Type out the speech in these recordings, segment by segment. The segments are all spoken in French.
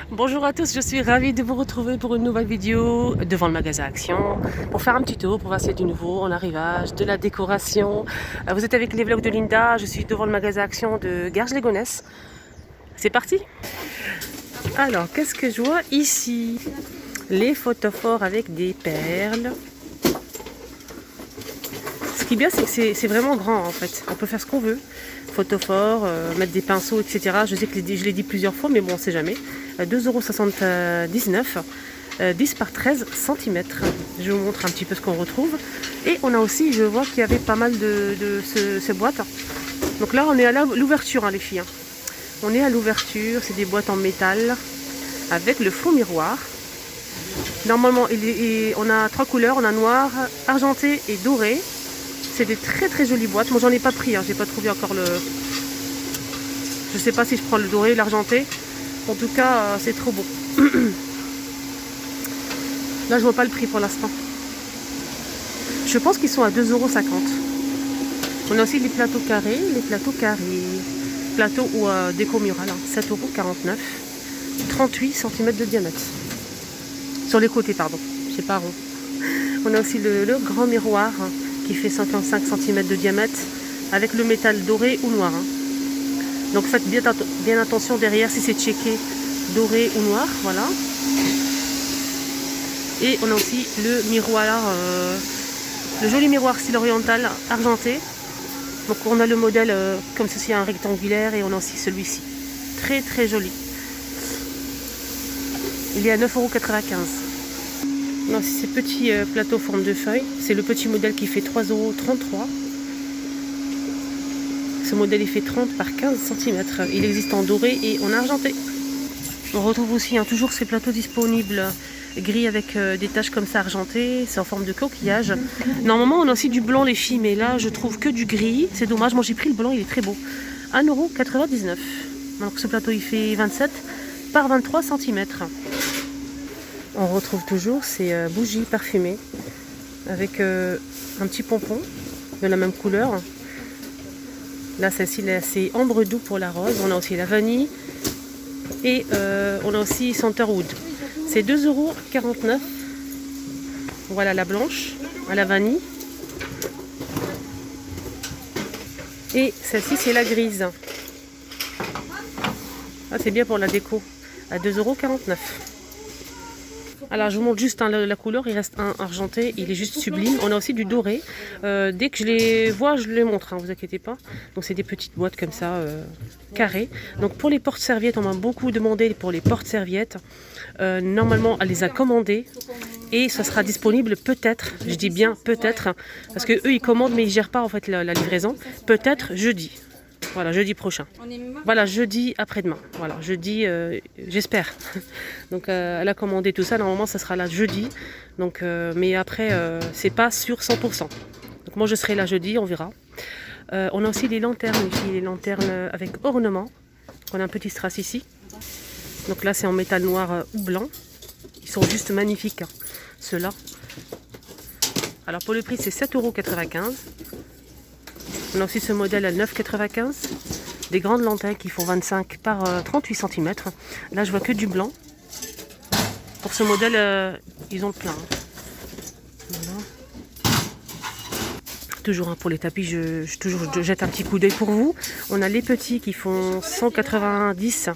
Bonjour à tous, je suis ravie de vous retrouver pour une nouvelle vidéo devant le magasin Action pour faire un petit tour, pour voir s'il y a du nouveau en arrivage, de la décoration. Vous êtes avec les vlogs de Linda, je suis devant le magasin Action de Garges-les-Gonesse. C'est parti. Alors, qu'est-ce que je vois ici? Les photophores avec des perles. Ce qui est bien, c'est que c'est vraiment grand en fait. On peut faire ce qu'on veut. Photophore, mettre des pinceaux, etc. Je sais que je l'ai dit plusieurs fois, mais bon, on ne sait jamais. 2,79 €, 10 par 13 cm. Je vous montre un petit peu ce qu'on retrouve. Et on a aussi, je vois qu'il y avait pas mal de ces boîtes. Donc là, on est à l'ouverture, hein, les filles. On est à l'ouverture, c'est des boîtes en métal avec le fond miroir. Normalement, on a 3 couleurs, on a noir, argenté et doré. C'est des très très jolies boîtes. Moi j'en ai pas pris, hein. J'ai pas trouvé encore le... Je sais pas si je prends le doré, l'argenté. En tout cas, c'est trop beau. Là je vois pas le prix pour l'instant. Je pense qu'ils sont à 2,50 €. On a aussi les plateaux carrés. Plateau ou déco murale, hein. 7,49 €. 38 cm de diamètre. Sur les côtés, pardon. C'est pas rond. On a aussi le grand miroir, hein, qui fait 55 cm de diamètre avec le métal doré ou noir, hein. Donc faites bien attention derrière si c'est checké doré ou noir, voilà. Et on a aussi le miroir, le joli miroir style oriental argenté. Donc on a le modèle comme ceci, un rectangulaire, et on a aussi celui-ci. Très très joli. Il est à 9,95 €. On a aussi ces petits plateaux forme de feuille. C'est le petit modèle qui fait 3,33 €. Ce modèle il fait 30 par 15 cm. Il existe en doré et en argenté. On retrouve aussi, hein, toujours ces plateaux disponibles gris avec des taches comme ça argentées. C'est en forme de coquillage. Normalement on a aussi du blanc les filles, mais là je trouve que du gris. C'est dommage, moi j'ai pris le blanc, il est très beau. 1,99 €. Donc ce plateau il fait 27 par 23 cm. On retrouve toujours ces bougies parfumées avec un petit pompon de la même couleur. Là, celle-ci, c'est ambre doux pour la rose. On a aussi la vanille et on a aussi Centerwood. C'est 2,49 €. Voilà la blanche à la vanille. Et celle-ci, c'est la grise. Ah, c'est bien pour la déco. À 2,49 €. Alors je vous montre juste, hein, la couleur, il reste un argenté, il est juste sublime. On a aussi du doré. Dès que je les vois, je les montre, hein, vous inquiétez pas. Donc c'est des petites boîtes comme ça, carrées. Donc pour les porte-serviettes, on m'a beaucoup demandé pour les porte-serviettes. Normalement, elle les a commandées et ça sera disponible peut-être, je dis bien peut-être, parce que eux ils commandent mais ils gèrent pas en fait la livraison. Peut-être jeudi. Voilà, jeudi prochain. Voilà, jeudi après-demain. Voilà, jeudi, j'espère. Donc, elle a commandé tout ça. Normalement, ça sera là jeudi. Donc, mais après, c'est pas sur 100%. Donc, moi, je serai là jeudi, on verra. On a aussi les lanternes, ici, les lanternes avec ornement. On a un petit strass ici. Donc là, c'est en métal noir ou blanc. Ils sont juste magnifiques, hein, ceux-là. Alors, pour le prix, c'est 7,95 €. On a aussi ce modèle à 9,95 €. Des grandes lanternes qui font 25 par 38 cm. Là, je vois que du blanc. Pour ce modèle, ils ont le plein. Voilà. Toujours, hein, pour les tapis, je jette un petit coup d'œil pour vous. On a les petits qui font 190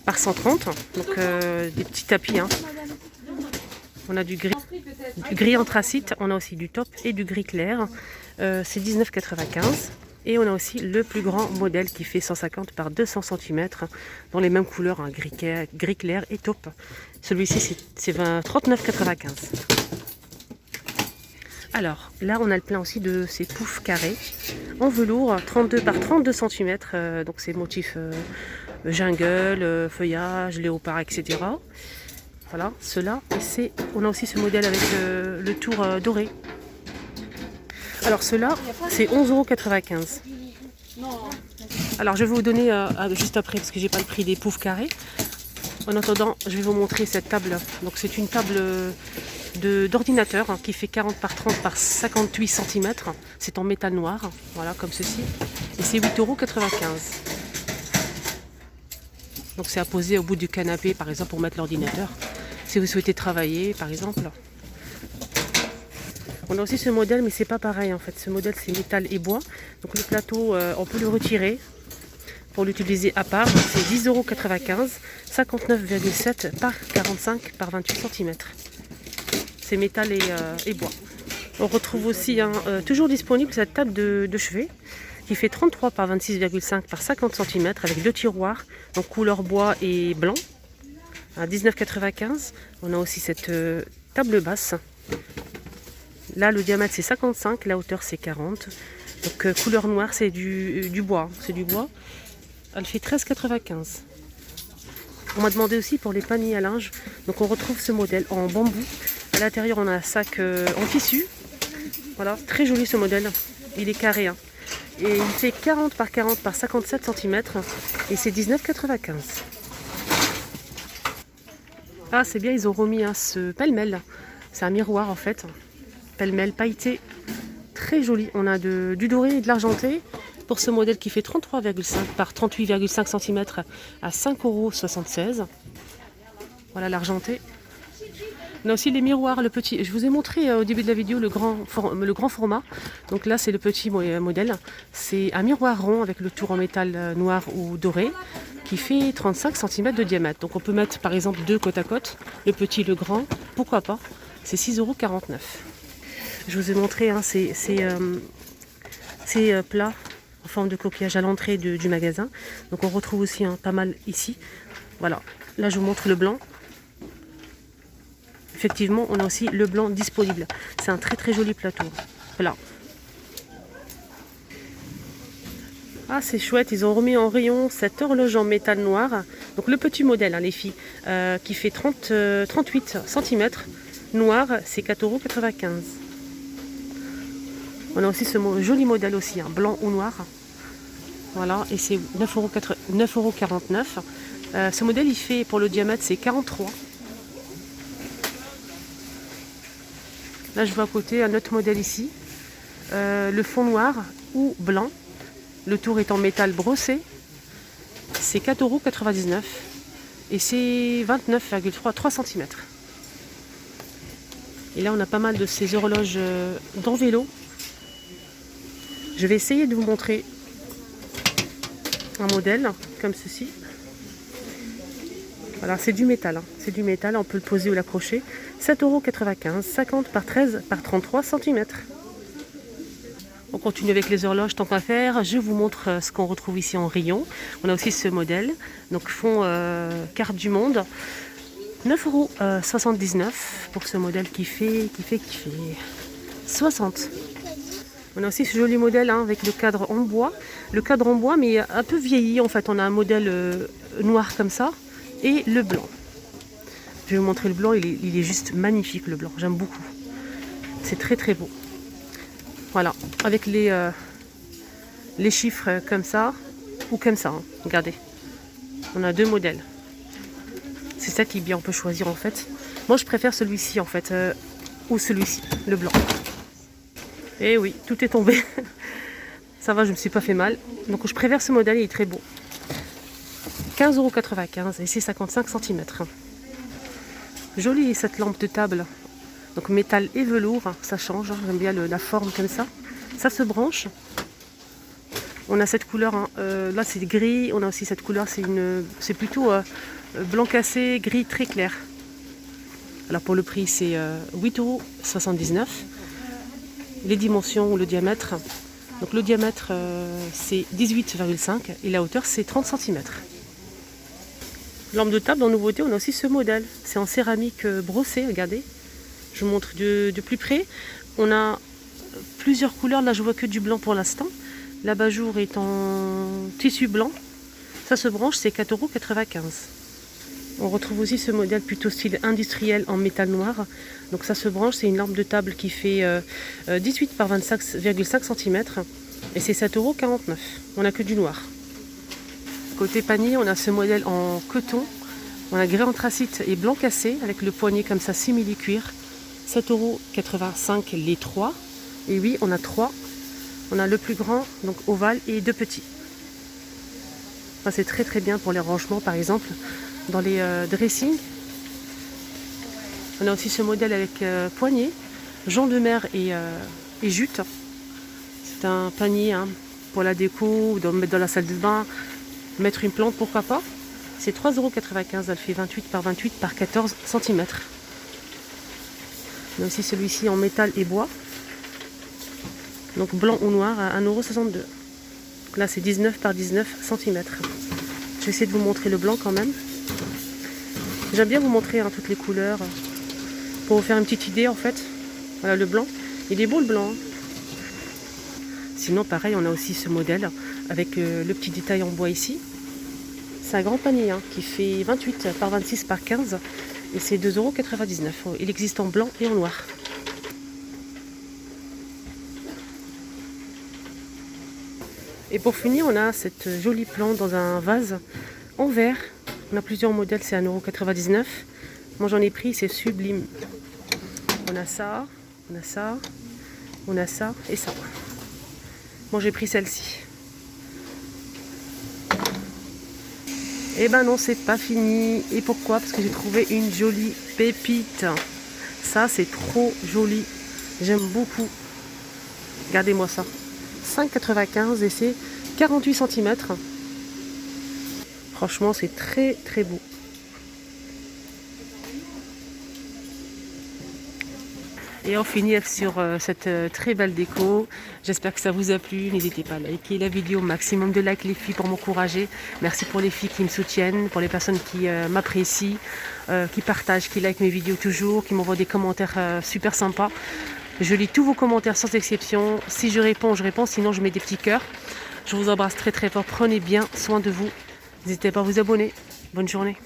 par 130. Donc, des petits tapis, hein. On a du gris anthracite. On a aussi du top et du gris clair. C'est 19,95 €. Et on a aussi le plus grand modèle qui fait 150 par 200 cm dans les mêmes couleurs, hein, gris clair et taupe. Celui-ci, c'est 39,95 €. Alors, là, on a le plein aussi de ces poufs carrés en velours, 32 par 32 cm. Donc, c'est motifs jungle, feuillage, léopard, etc. Voilà, ceux-là. Et on a aussi ce modèle avec le tour doré. Alors ceux-là, c'est 11,95 €. Alors je vais vous donner juste après, parce que j'ai pas le prix des poufs carrés. En attendant, je vais vous montrer cette table. Donc c'est une table d'ordinateur, hein, qui fait 40 par 30 par 58 cm. C'est en métal noir, voilà, comme ceci. Et c'est 8,95 €. Donc c'est à poser au bout du canapé, par exemple, pour mettre l'ordinateur. Si vous souhaitez travailler, par exemple. On a aussi ce modèle, mais c'est pas pareil en fait. Ce modèle, c'est métal et bois. Donc le plateau, on peut le retirer pour l'utiliser à part. C'est 10,95 €, 59,7 par 45 par 28 cm. C'est métal et bois. On retrouve aussi toujours disponible cette table de chevet qui fait 33 par 26,5 par 50 cm avec 2 tiroirs, donc couleur bois et blanc, à 19,95 €. On a aussi cette table basse. Là, le diamètre c'est 55, la hauteur c'est 40. Donc couleur noire, c'est du bois. C'est du bois. Elle fait 13,95 €. On m'a demandé aussi pour les paniers à linge. Donc on retrouve ce modèle en bambou. À l'intérieur, on a un sac en tissu. Voilà, très joli ce modèle. Il est carré. Hein. Et il fait 40 par 40 par 57 cm. Et c'est 19,95 €. Ah, c'est bien, ils ont remis ce pêle-mêle. C'est un miroir en fait. Pêle-mêle pailleté, très joli. On a du doré et de l'argenté pour ce modèle qui fait 33,5 par 38,5 cm à 5,76 €. Voilà l'argenté. On a aussi les miroirs, le petit. Je vous ai montré au début de la vidéo le grand format. Donc là, c'est le petit modèle. C'est un miroir rond avec le tour en métal noir ou doré qui fait 35 cm de diamètre. Donc on peut mettre par exemple 2 côte à côte, le petit, le grand, pourquoi pas. C'est 6,49 €. Je vous ai montré ces plats en forme de coquillage à l'entrée du magasin. Donc on retrouve aussi pas mal ici. Voilà, là je vous montre le blanc. Effectivement, on a aussi le blanc disponible. C'est un très très joli plateau. Voilà. Ah, c'est chouette, ils ont remis en rayon cette horloge en métal noir. Donc le petit modèle, les filles, qui fait 38 cm. Noir, c'est 4,95 €. On a aussi ce joli modèle aussi, blanc ou noir. Voilà, et c'est 9,49 €. Ce modèle, il fait, pour le diamètre, c'est 43. Là, je vois à côté un autre modèle ici. Le fond noir ou blanc. Le tour est en métal brossé. C'est 4,99 € et c'est 29,3 cm. Et là, on a pas mal de ces horloges dans vélo. Je vais essayer de vous montrer un modèle comme ceci. Voilà, c'est du métal. C'est du métal, on peut le poser ou l'accrocher. 7,95 €, 50 par 13 par 33 cm. On continue avec les horloges tant qu'à faire. Je vous montre ce qu'on retrouve ici en rayon. On a aussi ce modèle. Donc fond carte du monde. 9,79 € pour ce modèle qui fait 60. On a aussi ce joli modèle avec le cadre en bois. Le cadre en bois mais un peu vieilli en fait. On a un modèle noir comme ça et le blanc. Je vais vous montrer le blanc. Il est juste magnifique le blanc. J'aime beaucoup. C'est très très beau. Voilà, avec les chiffres comme ça ou comme ça. Regardez, on a 2 modèles. C'est ça qui est bien, on peut choisir en fait. Moi je préfère celui-ci en fait, ou celui-ci, le blanc. Et oui, tout est tombé. Ça va, je ne me suis pas fait mal. Donc je préfère ce modèle, il est très beau. 15,95 € et c'est 55 cm. Jolie cette lampe de table. Donc métal et velours, ça change, j'aime bien la forme comme ça. Ça se branche. On a cette couleur, là c'est gris, on a aussi cette couleur, c'est plutôt blanc cassé, gris très clair. Alors pour le prix c'est 8,79 €. Les dimensions ou le diamètre. Donc le diamètre c'est 18,5 et la hauteur c'est 30 cm. Lampe de table en nouveauté, on a aussi ce modèle. C'est en céramique brossée, regardez. Je vous montre de plus près. On a plusieurs couleurs. Là, je vois que du blanc pour l'instant. L'abat-jour est en tissu blanc. Ça se branche, c'est 4,95 €. On retrouve aussi ce modèle plutôt style industriel en métal noir. Donc ça se branche, c'est une lampe de table qui fait 18 par 25,5 cm. Et c'est 7,49 €. On n'a que du noir. Côté panier, on a ce modèle en coton. On a gris anthracite et blanc cassé avec le poignet comme ça, simili-cuir. 7,85 € les 3. Et oui, on a 3. On a le plus grand, donc ovale, et 2 petits. Enfin, c'est très très bien pour les rangements par exemple dans les dressings. On a aussi ce modèle avec poignée, jonc de mer et jute. C'est un panier hein, pour la déco, ou mettre dans la salle de bain, mettre une plante, pourquoi pas. C'est 3,95 €, elle fait 28 par 28 par 14 cm. On a aussi celui-ci en métal et bois. Donc blanc ou noir à 1,62 €. Là c'est 19 par 19 cm. Je vais essayer de vous montrer le blanc quand même. J'aime bien vous montrer hein, toutes les couleurs pour vous faire une petite idée en fait. Voilà le blanc. Il est beau le blanc. Hein. Sinon pareil on a aussi ce modèle avec le petit détail en bois ici. C'est un grand panier hein, qui fait 28 par 26 par 15 et c'est 2,99 €. Il existe en blanc et en noir. Et pour finir, on a cette jolie plante dans un vase en verre. On a plusieurs modèles, c'est 1,99 €. Moi j'en ai pris, c'est sublime. On a ça, on a ça, on a ça et ça. Moi j'ai pris celle-ci. Et ben non, c'est pas fini. Et pourquoi? Parce que j'ai trouvé une jolie pépite. Ça, c'est trop joli. J'aime beaucoup. Regardez-moi ça. 5,95 € et c'est 48 cm. Franchement, c'est très très beau. Et on finit sur cette très belle déco. J'espère que ça vous a plu. N'hésitez pas à liker la vidéo, maximum de likes les filles pour m'encourager. Merci pour les filles qui me soutiennent, pour les personnes qui m'apprécient, qui partagent, qui likent mes vidéos toujours, qui m'envoient des commentaires super sympas. Je lis tous vos commentaires sans exception. Si je réponds, sinon je mets des petits cœurs. Je vous embrasse très très fort. Prenez bien soin de vous. N'hésitez pas à vous abonner. Bonne journée.